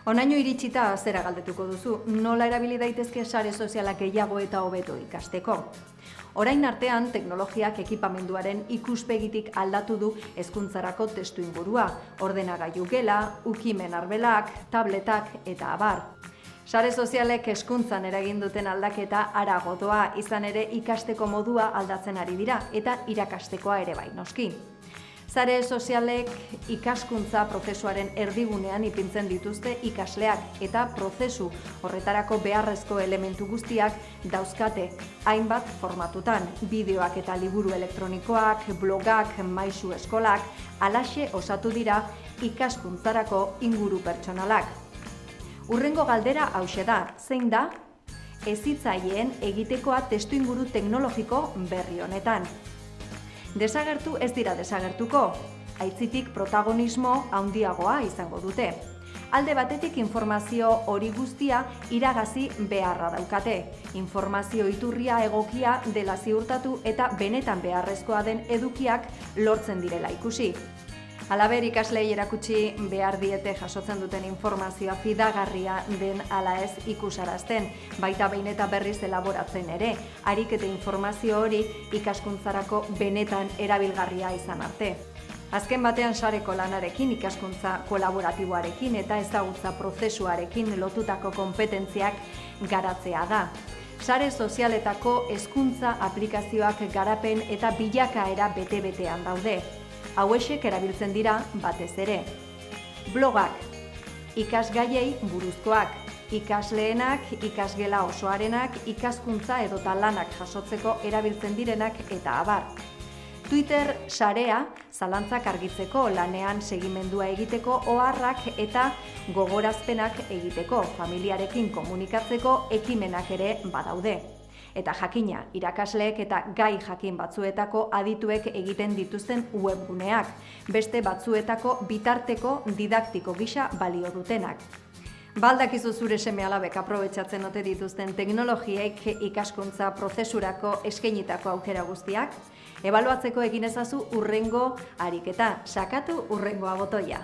Honaino iritsita zera galdetuko duzu, nola erabili daitezke sare sozialak gehiago eta hobeto ikasteko. Orain artean, teknologiak ekipamenduaren ikuspegitik aldatu du hezkuntzarako testuingurua, ordenagailu gela, ukimen arbelak, tabletak eta abar. Sare sozialek hezkuntzan eragin duten aldaketa harago doa, izan ere ikasteko modua aldatzen ari dira eta irakastekoa ere bai noski. Sare sozialek ikaskuntza prozesuaren erdigunean ipintzen dituzte ikasleak eta prozesu horretarako beharrezko elementu guztiak dauzkate hainbat formatutan, bideoak eta liburu elektronikoak, blogak, maisu eskolak, halaxe osatu dira ikaskuntzarako inguru pertsonalak. Hurrengo galdera hauxe da, zein da? Hezitzaileen egitekoa testuinguru teknologiko berri honetan. Desagertu ez dira desagertuko, aitzitik protagonismo handiagoa izango dute. Alde batetik informazio hori guztia iragazi beharra daukate. Informazio iturria egokia dela ziurtatu eta benetan beharrezkoa den edukiak lortzen direla ikusi. Halaber, ikaslei erakutsi behar diete jasotzen duten informazioa fidagarria den ala ez ikusarazten, baita behin eta berriz elaboratzen ere, harik eta informazio hori ikaskuntzarako benetan erabilgarria izan arte. Azken batean sareko lanarekin, ikaskuntza kolaboratiboarekin eta ezagutza prozesuarekin lotutako konpetentziak garatzea da. Sare sozialetako hezkuntza aplikazioak garapen eta bilakaera bete-betean daude. Hauexek erabiltzen dira batez ere. Blogak, ikasgaiei buruzkoak, ikasleenak, ikasgela osoarenak, ikaskuntza edota lanak jasotzeko erabiltzen direnak eta abar. Twitter sarea zalantzak argitzeko, lanean segimendua egiteko, oharrak eta gogorazpenak egiteko, familiarekin komunikatzeko ekimenak ere badaude. Eta jakina, irakasleek eta gai jakin batzuetako adituek egiten dituzten webguneak, beste batzuetako bitarteko didaktiko gisa balio dutenak. Baldakizu zure seme-alabek aprobetxatzen ote dituzten teknologiek ikaskuntza prozesurako eskainitako aukera guztiak? Ebaluatzeko egin ezazu hurrengo ariketa, sakatu hurrengoa botoia.